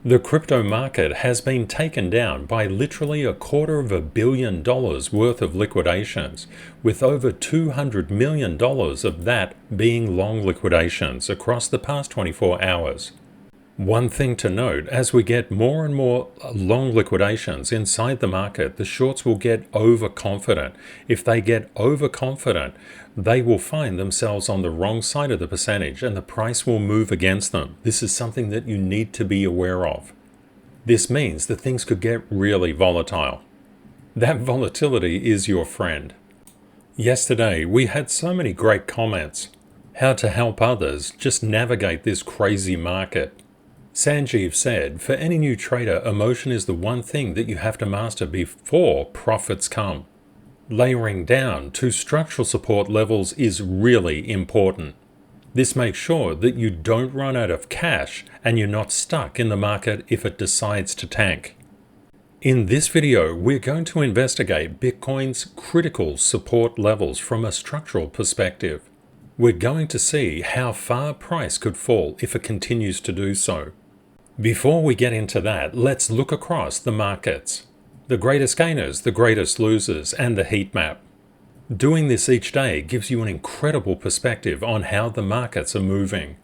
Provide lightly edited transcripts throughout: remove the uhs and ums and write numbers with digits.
The crypto market has been taken down by literally $250 million worth of liquidations, with over $200 million of that being long liquidations across the past 24 hours. One thing to note, as we get more and more long liquidations inside the market, the shorts will get overconfident. If they get overconfident, they will find themselves on the wrong side of the percentage and the price will move against them. This is something that you need to be aware of. This means that things could get really volatile. That volatility is your friend. Yesterday, we had so many great comments. How to help others just navigate this crazy market. Sanjeev said, for any new trader, emotion is the one thing that you have to master before profits come. Layering down to structural support levels is really important. This makes sure that you don't run out of cash and you're not stuck in the market if it decides to tank. In this video, we're going to investigate Bitcoin's critical support levels from a structural perspective. We're going to see how far price could fall if it continues to do so. Before we get into that, let's look across the markets. The greatest gainers, the greatest losers, and the heat map. Doing this each day gives you an incredible perspective on how the markets are moving.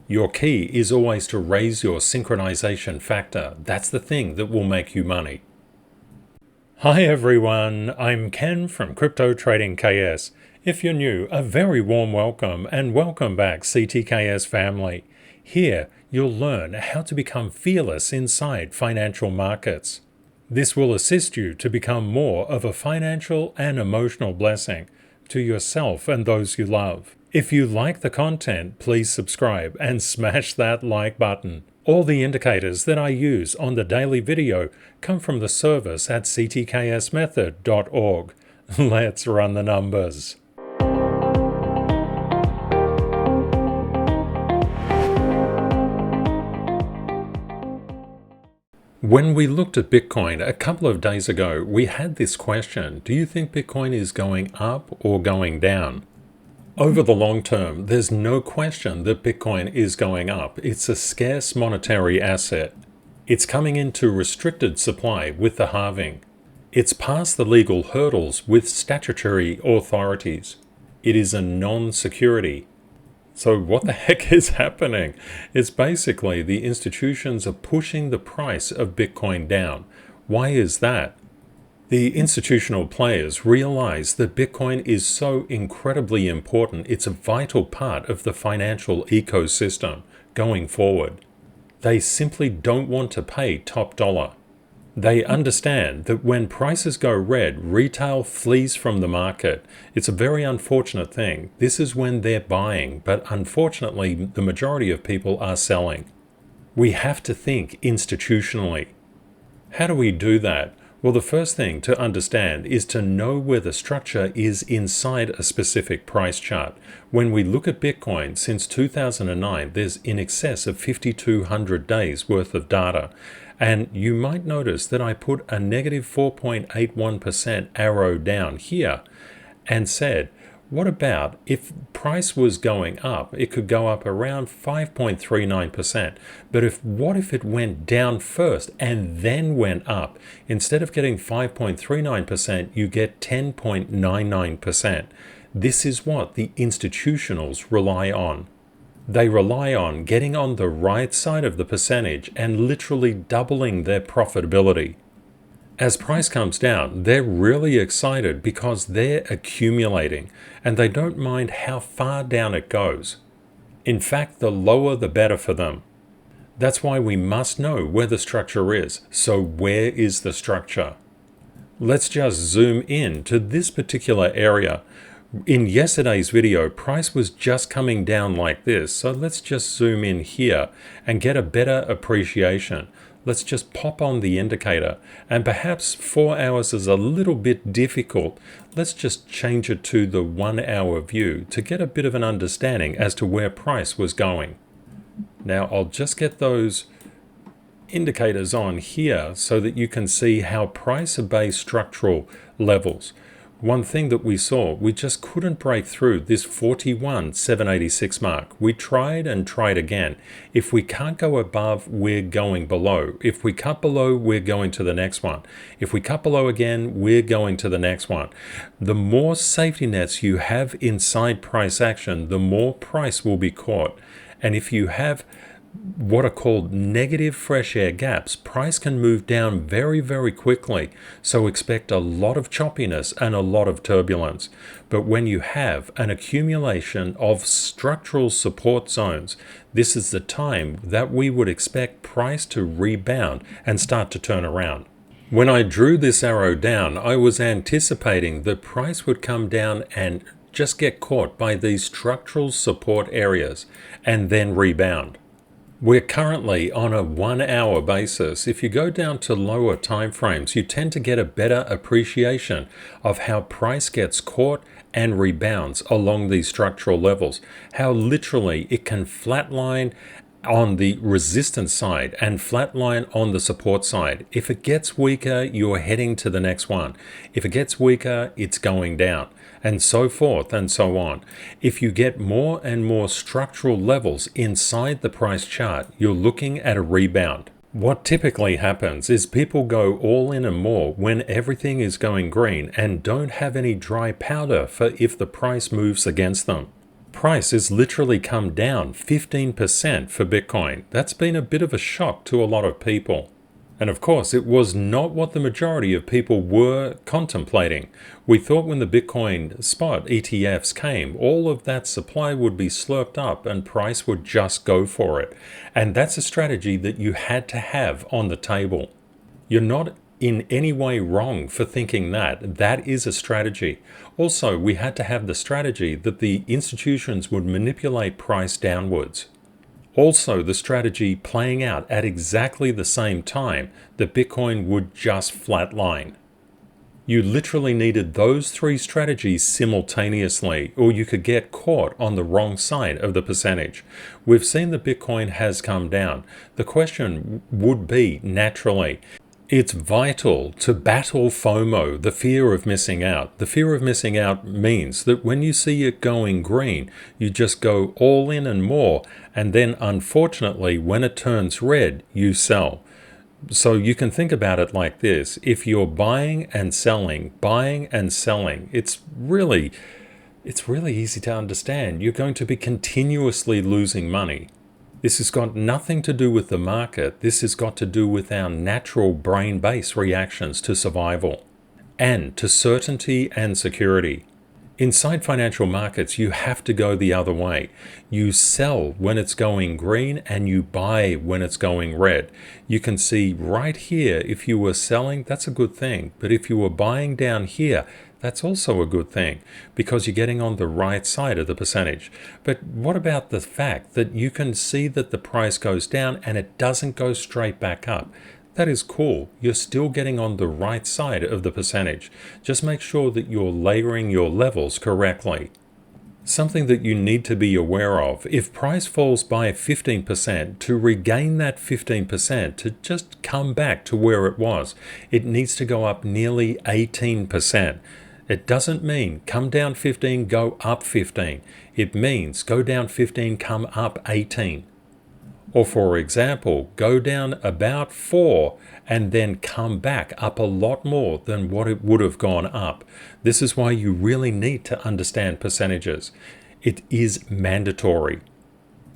Your key is always to raise your synchronization factor. That's the thing that will make you money. Hi everyone, I'm Ken from CryptoTradingKS. If you're new, a very warm welcome and welcome back CTKS family. Here, you'll learn how to become fearless inside financial markets. This will assist you to become more of a financial and emotional blessing to yourself and those you love. If you like the content, please subscribe and smash that like button. All the indicators that I use on the daily video come from the service at CTKSMethod.org. Let's run the numbers. When we looked at Bitcoin a couple of days ago, we had this question: do you think Bitcoin is going up or going down? Over the long term, there's no question that Bitcoin is going up. It's a scarce monetary asset. It's coming into restricted supply with the halving. It's past the legal hurdles with statutory authorities. It is a non-security. So what the heck is happening? It's basically the institutions are pushing the price of Bitcoin down. Why is that? The institutional players realize that Bitcoin is so incredibly important. It's a vital part of the financial ecosystem going forward. They simply don't want to pay top dollar. They understand that when prices go red, retail flees from the market. It's a very unfortunate thing. This is when they're buying, but unfortunately, the majority of people are selling. We have to think institutionally. How do we do that? Well, the first thing to understand is to know where the structure is inside a specific price chart. When we look at Bitcoin since 2009, there's in excess of 5,200 days worth of data. And you might notice that I put a negative 4.81% arrow down here and said, what about if price was going up? It could go up around 5.39%. But what if it went down first and then went up? Instead of getting 5.39%, you get 10.99%. This is what the institutionals rely on. They rely on getting on the right side of the percentage and literally doubling their profitability. As price comes down, they're really excited because they're accumulating and they don't mind how far down it goes. In fact, the lower the better for them. That's why we must know where the structure is. So where is the structure? Let's just zoom in to this particular area. In yesterday's video, price was just coming down like this. So let's just zoom in here and get a better appreciation. Let's just pop on the indicator, and perhaps 4 hours is a little bit difficult. Let's just change it to the 1 hour view to get a bit of an understanding as to where price was going. Now I'll just get those indicators on here so that you can see how price obeys structural levels. One thing that we saw, we just couldn't break through this 41,786 mark. We tried and tried again. If we can't go above, we're going below. If we cut below, we're going to the next one. If we cut below again, we're going to the next one. The more safety nets you have inside price action, the more price will be caught. And if you have what are called negative fresh air gaps, price can move down very, very quickly. So expect a lot of choppiness and a lot of turbulence. But when you have an accumulation of structural support zones, this is the time that we would expect price to rebound and start to turn around. When I drew this arrow down, I was anticipating that price would come down and just get caught by these structural support areas and then rebound. We're currently on a 1 hour basis. If you go down to lower time frames, you tend to get a better appreciation of how price gets caught and rebounds along these structural levels. How literally it can flatline on the resistance side and flatline on the support side. If it gets weaker, you're heading to the next one. If it gets weaker, it's going down, and so forth and so on. If you get more and more structural levels inside the price chart, you're looking at a rebound. What typically happens is people go all in and more when everything is going green and don't have any dry powder for if the price moves against them. Price has literally come down 15% for Bitcoin. That's been a bit of a shock to a lot of people. And of course, it was not what the majority of people were contemplating. We thought when the Bitcoin spot ETFs came, all of that supply would be slurped up and price would just go for it. And that's a strategy that you had to have on the table. You're not in any way wrong for thinking that. That is a strategy. Also, we had to have the strategy that the institutions would manipulate price downwards. Also, the strategy playing out at exactly the same time that Bitcoin would just flatline. You literally needed those three strategies simultaneously, or you could get caught on the wrong side of the percentage. We've seen that Bitcoin has come down. The question would be, naturally, it's vital to battle FOMO, the fear of missing out. The fear of missing out means that when you see it going green, you just go all in and more, and then unfortunately, when it turns red, you sell. So you can think about it like this. If you're buying and selling, it's really easy to understand. You're going to be continuously losing money. This has got nothing to do with the market. This has got to do with our natural brain-based reactions to survival and to certainty and security. Inside financial markets, you have to go the other way. You sell when it's going green and you buy when it's going red. You can see right here, if you were selling, that's a good thing. But if you were buying down here, that's also a good thing because you're getting on the right side of the percentage. But what about the fact that you can see that the price goes down and it doesn't go straight back up? That is cool. You're still getting on the right side of the percentage. Just make sure that you're layering your levels correctly. Something that you need to be aware of, if price falls by 15%, to regain that 15%, to just come back to where it was, it needs to go up nearly 18%. It doesn't mean come down 15, go up 15. It means go down 15, come up 18. Or for example, go down about 4 and then come back up a lot more than what it would have gone up. This is why you really need to understand percentages. It is mandatory.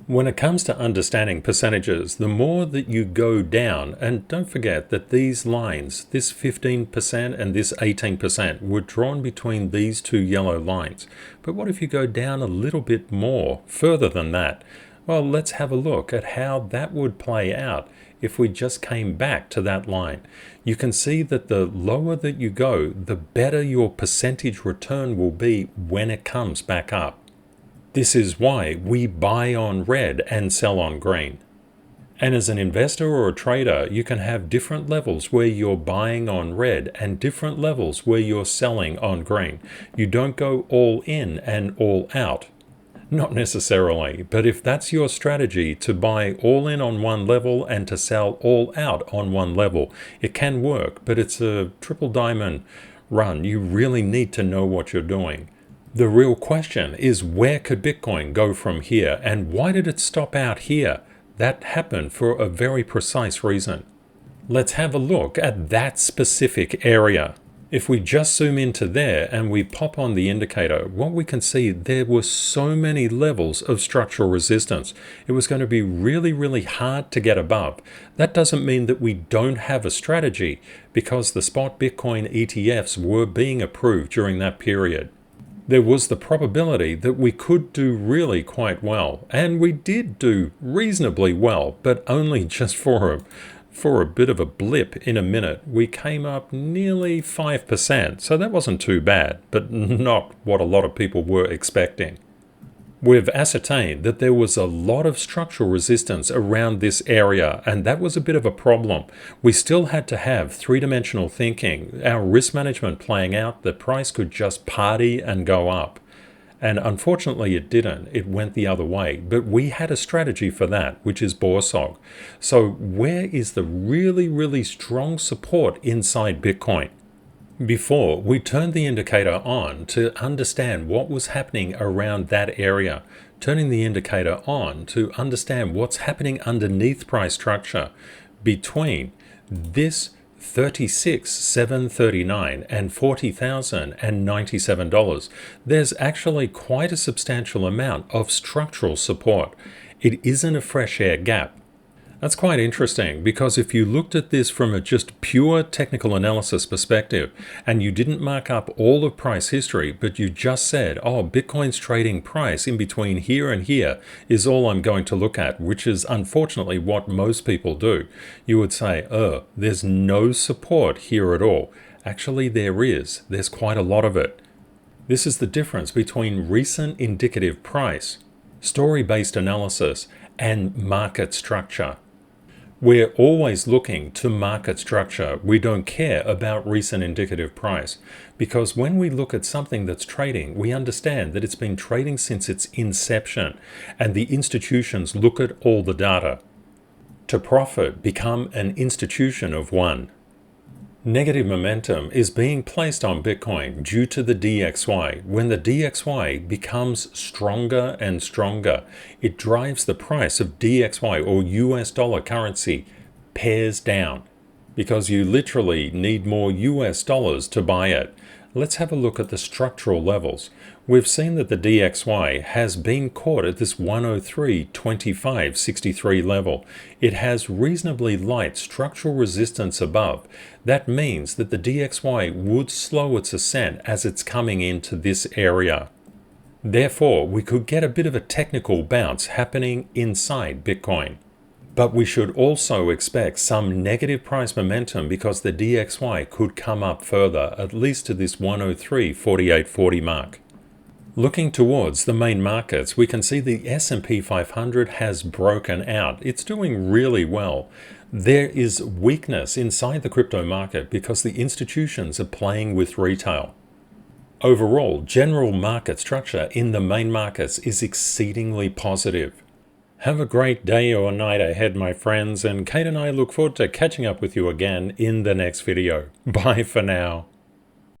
When it comes to understanding percentages, the more that you go down, and don't forget that these lines, this 15% and this 18%, were drawn between these two yellow lines. But what if you go down a little bit more, further than that? Well, let's have a look at how that would play out if we just came back to that line. You can see that the lower that you go, the better your percentage return will be when it comes back up. This is why we buy on red and sell on green. And as an investor or a trader, you can have different levels where you're buying on red and different levels where you're selling on green. You don't go all in and all out. Not necessarily, but if that's your strategy, to buy all in on one level and to sell all out on one level, it can work, but it's a triple diamond run, you really need to know what you're doing. The real question is, where could Bitcoin go from here, and why did it stop out here? That happened for a very precise reason. Let's have a look at that specific area. If we just zoom into there and we pop on the indicator, what we can see, there were so many levels of structural resistance. It was going to be really, really hard to get above. That doesn't mean that we don't have a strategy, because the spot Bitcoin ETFs were being approved during that period. There was the probability that we could do really quite well, and we did do reasonably well, but only just for a bit of a blip in a minute. We came up nearly 5%, so that wasn't too bad, but not what a lot of people were expecting. We've ascertained that there was a lot of structural resistance around this area, and that was a bit of a problem. We still had to have three-dimensional thinking, our risk management playing out. The price could just party and go up. And unfortunately it didn't. It went the other way. But we had a strategy for that, which is BORSOG. So where is the really, really strong support inside Bitcoin? Before, we turned the indicator on to understand what was happening around that area. Turning the indicator on to understand what's happening underneath price structure between this 36,739 and $40,097. There's actually quite a substantial amount of structural support. It isn't a fresh air gap. That's quite interesting, because if you looked at this from a just pure technical analysis perspective and you didn't mark up all of price history, but you just said, oh, Bitcoin's trading price in between here and here is all I'm going to look at, which is unfortunately what most people do, you would say, there's no support here at all. Actually, there is. There's quite a lot of it. This is the difference between recent indicative price, story-based analysis, and market structure. We're always looking to market structure. We don't care about recent indicative price, because when we look at something that's trading, we understand that it's been trading since its inception, and the institutions look at all the data. To profit, become an institution of one. Negative momentum is being placed on Bitcoin due to the DXY. When the DXY becomes stronger and stronger, it drives the price of DXY, or US dollar currency, pairs down, because you literally need more US dollars to buy it. Let's have a look at the structural levels. We've seen that the DXY has been caught at this 103.2563 level. It has reasonably light structural resistance above. That means that the DXY would slow its ascent as it's coming into this area. Therefore, we could get a bit of a technical bounce happening inside Bitcoin. But we should also expect some negative price momentum, because the DXY could come up further, at least to this 103.4840 mark. Looking towards the main markets, we can see the S&P 500 has broken out. It's doing really well. There is weakness inside the crypto market because the institutions are playing with retail. Overall, general market structure in the main markets is exceedingly positive. Have a great day or night ahead, my friends, and Kate and I look forward to catching up with you again in the next video. Bye for now.